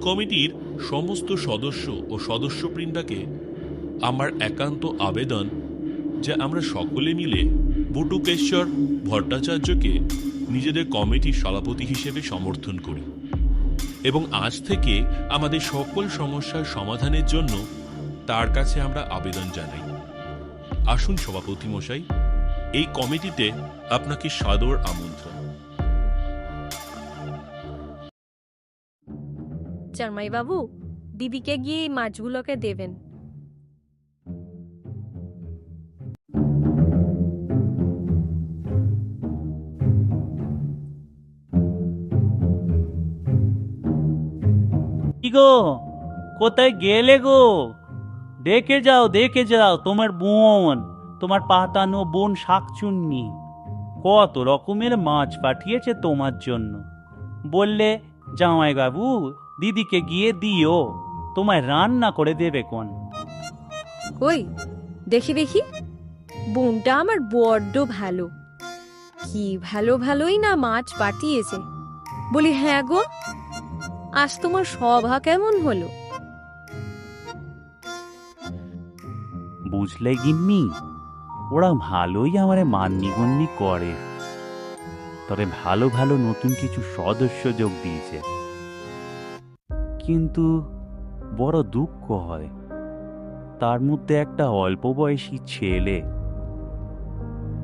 কমিটির সমস্ত সদস্য ও সদস্যবৃন্দাকে আমার একান্ত আবেদন যে আমরা সকলে মিলে বটুকেশ্বর ভট্টাচার্যকে নিজেদের কমিটির সভাপতি হিসেবে সমর্থন করি এবং আজ থেকে আমাদের সকল সমস্যার সমাধানের জন্য তার কাছে আমরা আবেদন জানাই। আসুন সভাপতি মশাই, এই কমিটিতে আপনাকে সাদর আমন্ত্রণ। জামাই বাবু, দিদিকে গিয়ে এই মাছগুলোকে দেবেন। কি গো, কোথায় গেলে গো? দেখে যাও তোমার বোন, তোমার পাতানো বোন শাকচুন্নি কত রকমের মাছ পাঠিয়েছে তোমার জন্য। বললে জামাই বাবু দিদিকে গিয়ে দিও, তোমায় রান্না করে দেবে কোন। কই দেখি দেখি, বোনটা আমার বড্ড ভালো, কি ভালো ভালোই না মাছ পাঠিয়েছে। বলি হ্যাঁ গো, আজ তোমার সভা কেমন হলো? বুঝলে গিন্নি, ওরা ভালোই আমারে মান্যিগণ্যি করে, তবে ভালো ভালো নতুন কিছু সদস্য যোগ দিয়েছে। কিন্তু বড় দুঃখ হয়, তার মধ্যে একটা অল্প বয়সী ছেলে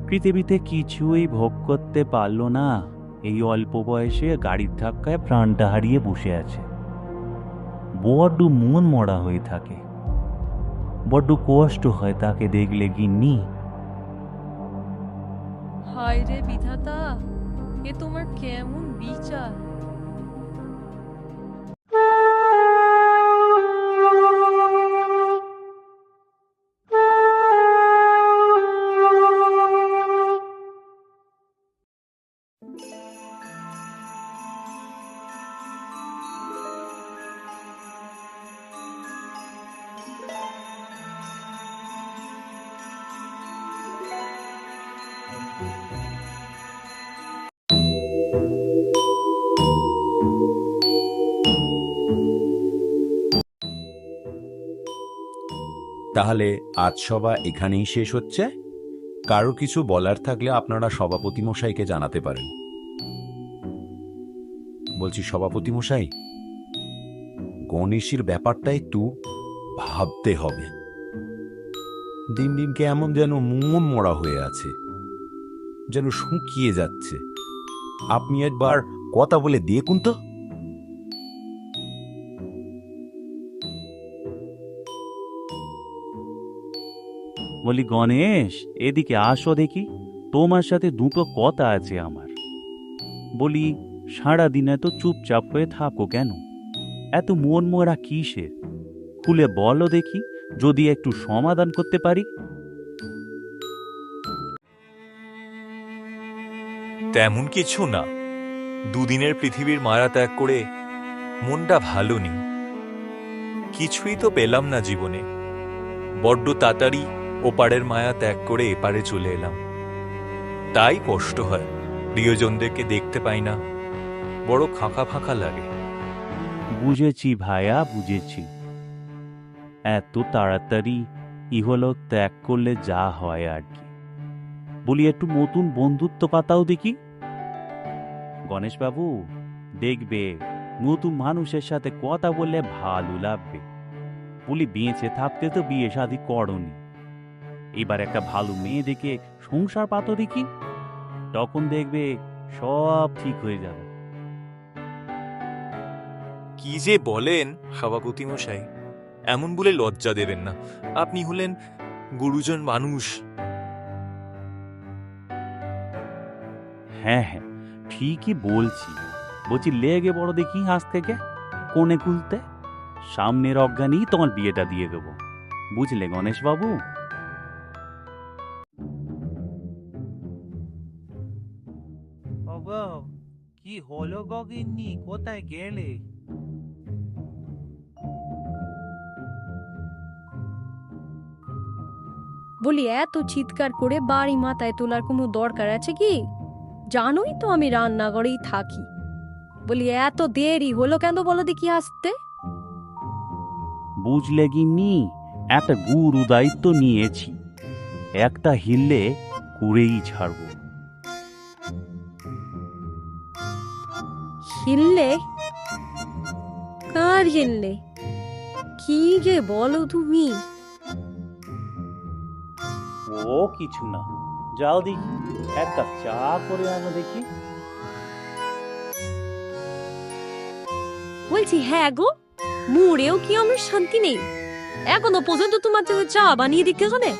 পৃথিবীতে কিছুই ভোগ করতে পারল না, এই অল্প বয়সে গাড়ির ধাক্কায় প্রাণটা হারিয়ে বসে আছে। বড্ড মন মরা হয়ে থাকে, বড্ড কষ্ট হয় তাকে দেখলে গিন্নি। হায় রে বিধাতা, এ তোমার কেমন বিচার! তাহলে আজ সভা এখানেই শেষ হচ্ছে। কারো কিছু বলার থাকলে আপনারা সভাপতি মশাইকে জানাতে পারেন। বলছি সভাপতি মশাই, গণেশের ব্যাপারটা একটু ভাবতে হবে। দিন দিন কেমন যেন মন মরা হয়ে আছে, যেন শুকিয়ে যাচ্ছে। আপনি একবার কথা বলে দেখুন তো। বলি গণেশ, এদিকে আসো দেখি, তোমার সাথে দুটো কথা আছে আমার। বলি সারাদিন এত চুপচাপ হয়ে থাকো কেন? এত মন মরা কিসের? খুলে বলো দেখি, যদি একটু সমাধান করতে পারি। তেমন কিছু না, দুদিনের পৃথিবীর মায়া ত্যাগ করে মনটা ভালো নেই। কিছুই তো পেলাম না জীবনে, বড্ড তাড়াতাড়ি ওপারের মায়া ত্যাগ করে এপারে চলে এলাম। তাই কষ্ট হয়, প্রিয়জনদেরকে দেখতে পাই না, বড় ফাঁকা ফাঁকা লাগে। বুঝেছি ভাইয়া, বুঝেছি। এত তাড়াতাড়ি ইহলোক ত্যাগ করলে যা হয় আর কি। বলি একটু নতুন বন্ধুত্ব পাতাও দেখি। গণেশ বাবু, দেখবে নতুন মানুষের সাথে কথা বললে ভালো লাগবে। বলি বেঁচে থাকতে তো বিয়ে শাদী করনি, এবার একটা ভালো মেয়ে দেখে সংসার পাতো দেখি, তখন দেখবে সব ঠিক হয়ে যাবে। কি যে বলেন সভাপতি মশাই, এমন বলে লজ্জা দেবেন না। আপনি হলেন গুরুজন মানুষ। হ্যাঁ হ্যাঁ, ঠিকই বলছি। বলছি লেগে বড় দেখি আজ থেকে কোণে খুলতে, সামনের অজ্ঞানী তোমার বিয়েটা দিয়ে দেবো, বুঝলে গণেশ বাবু? কি হলো গগিন্নি, কোথায় গেলে? বলি এত চিৎকার করে বাড়ি মাথায় তোলার কোনো দরকার আছে কি? জানোই তো আমি রান্নাঘরেই থাকি। বলি এত দেরি হলো কেন বলো দেখি আসতে? বুঝলে গিন্নি, একটা গুরু দায়িত্ব নিয়েছি, একটা হিললে করেই ছাড়বো। হিললে? কার হিললে? কি যে বলো তুমি? ও কিছু না, যাও দেখি এক কাপ চা করে আনো দেখি। বলছি হ্যাঁ গো, মুড়েও কি আমার শান্তি নেই? এখনো পর্যন্ত তোমার জন্য চা বানিয়ে দিতে হবে?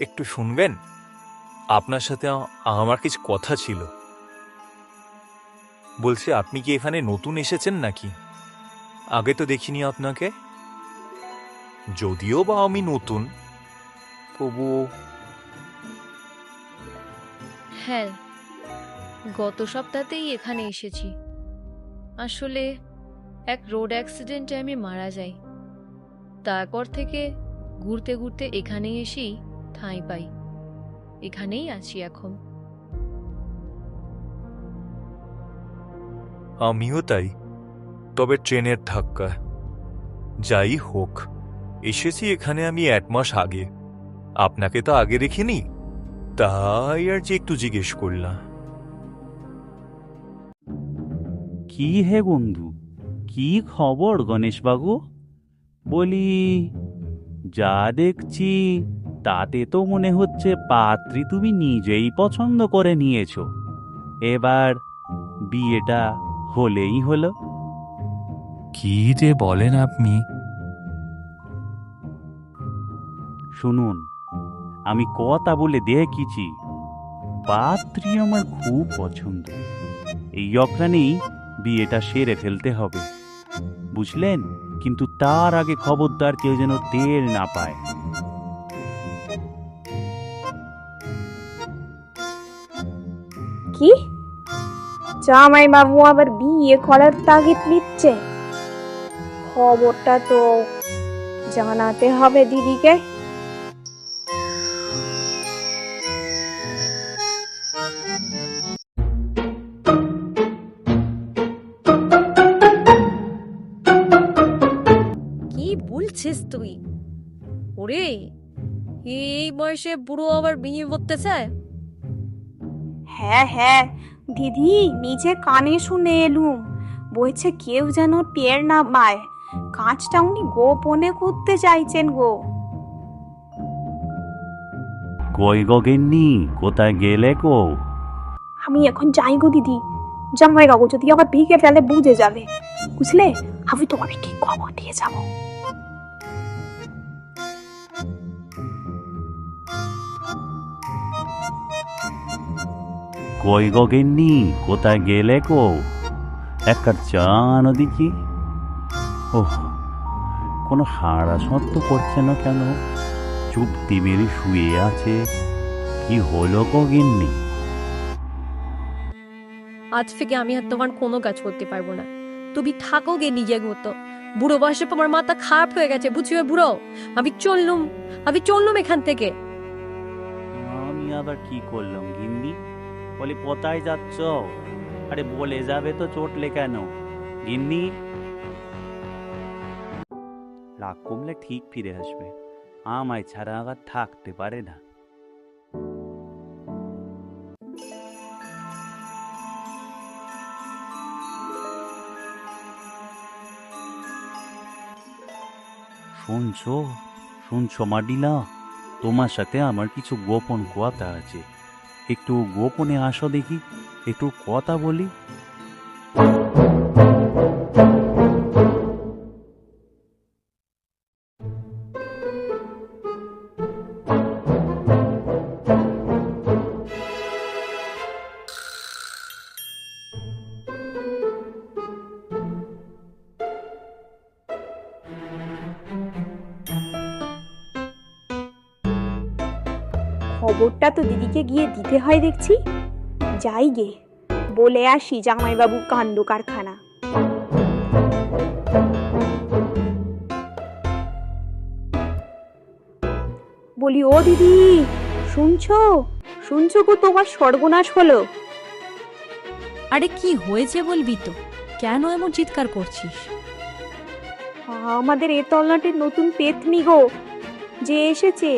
একটু শুনবেন? আপনার সাথে আমার কিছু কথা ছিল। বলছি, আপনি কি এখানে নতুন এসেছেন নাকি? আগে তো দেখিনি আপনাকে। যদিও বা আমি নতুন, তবুও। হ্যাঁ, গত সপ্তাহতেই এখানে এসেছি। আসলে এক রোড অ্যাক্সিডেন্টে আমি মারা যাই। তারপর থেকে ঘুরতে ঘুরতে এখানেই এসেই ঠাঁই পাই। এখানেই আছি এখন। আমিও তাই, তবে ট্রেনের ধাক্কা। যাই হোক, এসেছি এখানে আমি 1 মাস আগে। আপনাকে তো আগে দেখিনি, তাই আর যে একটু জিজ্ঞেস করলাম। কি হে বন্ধু, কি খবর গণেশবাবু? বলি, যা দেখছি তাতে তো মনে হচ্ছে পাত্রী তুমি নিজেই পছন্দ করে নিয়েছো। এবার বিয়েটা হলেই হলো। কি যে বলেন আপনি? শুনুন, আমি কথা বলে দেখেছি, পাত্রী আমার খুব পছন্দ। এই অক্রানেই বিয়েটা সেরে ফেলতে হবে, বুঝলেন? কিন্তু তার আগে খবরদার কেউ যেন টের না পায়। কি? জামাই বাবু আবার বিয়ে করার তাগিদ নিচ্ছে? খবরটা তো জানাতে হবে দিদিকে। কি বলছিস তুই? ওরে, এই বয়সে বুড়ো আবার বিয়ে করতে চায়? হ্যাঁ হ্যাঁ দিদি, নিজে কানে শুনে এলুম। বলছে কেউ যেন টের না পায়। কাজটা উনি গোপনে করতে চাইছেন গো। কই গো গিন্নি, কোথায় গেলে গো? আমি এখন যাই গো দিদি। জামাই বাবু যদি আবার বিয়ে ফেলে বুঝে যাবে, বুঝলে? আমি তোমাকে ঠিক খবর দিয়ে যাবো। কই গো গিন্নি, কোথায় গেলে গো? এক কাপ চা আনো দেখি। ওহ, কোনো হাড়া সত্য করছে না কেন? চুপটি মেরে শুয়ে আছে। কি হলো গো গিন্নি? আজ থেকে আমি আর তোমার কোনো কাজ করতে পারবো না। তুমি থাকো গে নিজের মতো। বুড়ো বয়সে আমার মাথা খারাপ হয়ে গেছে, বুঝিও বুড়ো। আমি চললুম এখান থেকে। আমি আবার কি করলাম গিন্নি? বলে কোথায় যাচ্ছ? আরে বলে যাবে তো, চটলে কেন গিন্নি? রাগ কমলে ঠিক ফিরে আসবে, আমায় ছাড়া আবার থাকতে পারে না। শুনছো শুনছো মাডিলা, তোমার সাথে আমার কিছু গোপন কথা আছে। একটু গোপনে আসো দেখি, একটু কথা বলি। খবরটা তো দিদিকে গিয়ে দিতে হয় দেখছি। যাই গে, বলে আসি জামাইবাবু কাণ্ড কারখানা। বলি ও দিদি, শুনছো শুনছো গো, তোমার সর্বনাশ হলো। আরে কি হয়েছে বলবি তো, কেন এমন চিৎকার করছিস? আমাদের এ তল্লাটের নতুন পেতনি গো, যে এসেছে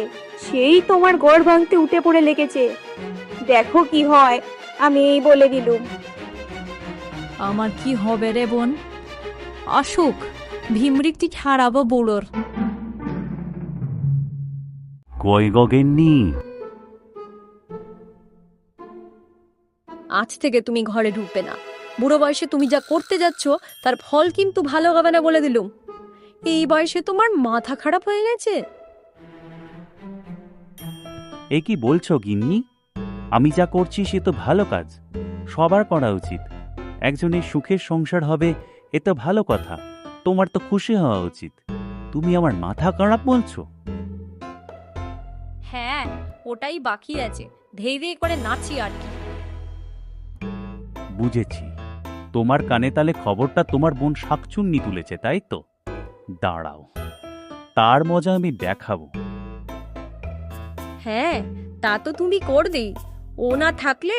সেই তোমার ঘর ভাঙতে উঠে পড়ে লেগেছে। দেখো কি হয়, আমি এই বলে দিলুম। আমার কি হবে রে বোন? অসুখ ভীমরিক্তি ছাড়াবো বুড়োর। কই গগেননি? আজ থেকে তুমি ঘরে ঢুকবে না। বুড়ো বয়সে তুমি যা করতে যাচ্ছ তার ফল কিন্তু ভালো হবে না বলে দিলুম। এই বয়সে তোমার মাথা খারাপ হয়ে গেছে। এ কি বলছো গিন্নি? আমি যা করছি সে তো ভালো কাজ, সবার করা উচিত। একজনের সুখের সংসার হবে, এ তো ভালো কথা। তোমার তো খুশি হওয়া উচিত। তুমি আমার মাথা খারাপ বলছো? হ্যাঁ, ওটাই বাকি আছে, ধেই ধেই করে নাচি আর কি। বুঝেছি, তোমার কানে তালে খবরটা তোমার বোন শাকচুন্নি তুলেছে, তাই তো? দাঁড়াও, তার মজা আমি দেখাবো। হ্যাঁ, তা তো তুমি করবেই। ও না থাকলে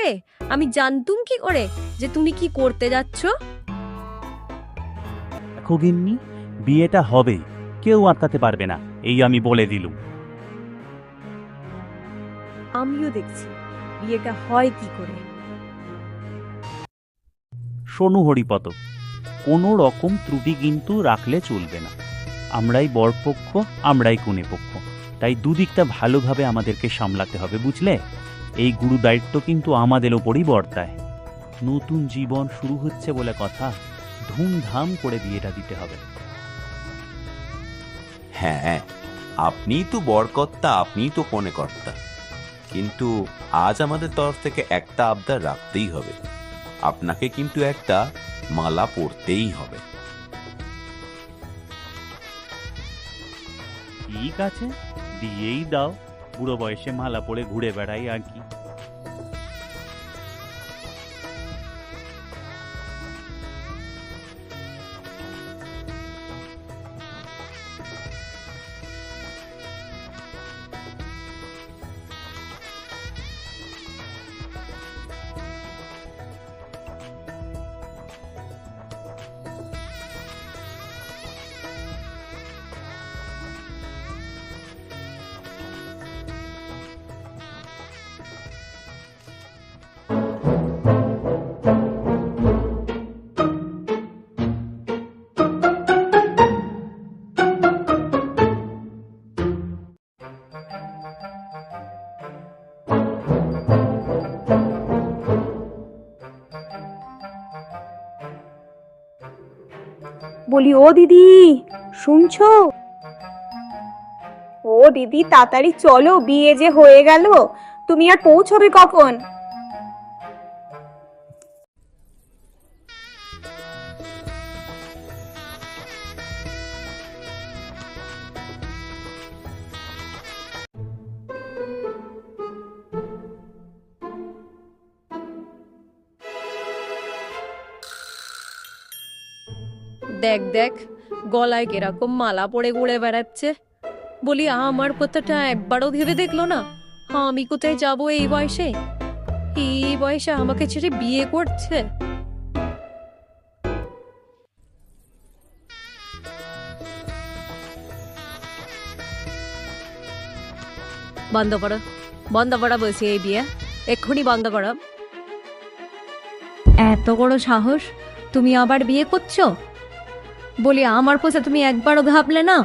আমি জানতুম কি করে যে তুমি কি করতে যাচ্ছ। দেখো গিন্নি, বিয়েটা হবে, কেউ আটকাতে পারবে না, এই আমি বলে দিলুম। আমিও দেখছি বিয়েটা হয় কি করে। শোনো হরিপদ, কোনো রকম ত্রুটি কিন্তু রাখলে চলবে না। আমরাই বরপক্ষ, আমরাই কনে পক্ষ, তাই দুদিকটা ভালোভাবে আমাদেরকে সামলাতে হবে, বুঝলে? এই গুরু দায়িত্ব কিন্তু আমাদের ওপরই বর্তায়। নতুন জীবন শুরু হচ্ছে বলে কথা, ধুমধাম করে বিয়েটা দিতে হবে। হ্যাঁ, আপনিই তো বরকর্তা, আপনিই তো কনেকর্তা। কিন্তু আজ আমাদের তরফ থেকে একটা আবদার রাখতেই হবে। আপনাকে কিন্তু একটা মালা পরতেই হবে। ঠিক আছে, দিয়েই দাও। বুড়ো বয়সে মালা পরে ঘুরে বেড়াই আর কি। বলি ও দিদি, শুনছো? ও দিদি, তাড়াতাড়ি চলো, বিয়ে যে হয়ে গেল। তুমি আর পৌঁছবে কখন? দেখ দেখ, গলায় কিরকম মালা পরে ঘুরে বেড়াচ্ছে। বলি আমার কথাটা একবারও ভেবে দেখলো না? আমি কোথায় যাবো এই বয়সে? এই বয়সে আমাকে ছেড়ে বিয়ে করছে। বন্ধ করো, বন্ধ করা বলছি এই বিয়ে, এক্ষুনি বন্ধ করো। এত বড় সাহস, তুমি আবার বিয়ে করছো? বলি আমার কথা তুমি একবারও ভাবলে না?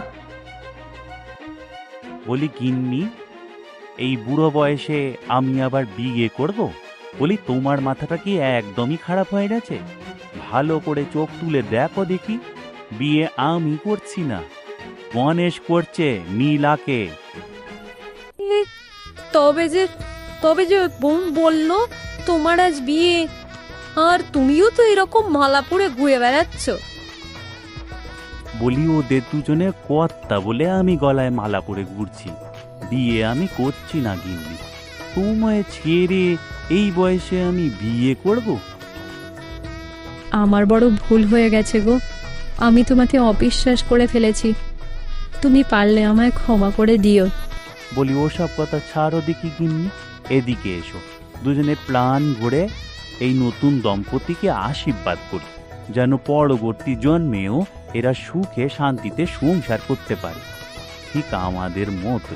বলি গিন্নি, এই বুড়ো বয়সে আমি আবার বিয়ে করব? বলি তোমার মাথাটা কি একদমই খারাপ হয়ে গেছে? ভালো করে চোখ তুলে দেখো দেখি, বিয়ে আমি করছি না, গণেশ করছে নীলাকে। তবে যে বোন বললো তোমার আজ বিয়ে, আর তুমিও তো এরকম মালা পরে ঘুরে বেড়াচ্ছ। বলি ওদের দুজনের কর্তা বলে আমি গলায় মালা পরে ঘুরছি, বিয়ে আমি করছি না গিন্নি। তোমায় ছেড়ে এই বয়সে আমি বিয়ে করব? আমার বড় ভুল হয়ে গেছে গো, আমি তোমাকে অবিশ্বাস করে ফেলেছি। তুমি পারলে আমায় ক্ষমা করে দিও। বলি ওসব কথা ছাড়ো দেখি গিন্নি, এদিকে এসো, দুজনে প্ল্যান ঘুরে এই নতুন দম্পতিকে আশীর্বাদ করি, যেন পরবর্তী জন্মেও এরা সুখে শান্তিতে সংসার করতে পারে, ঠিক আমাদের মতো।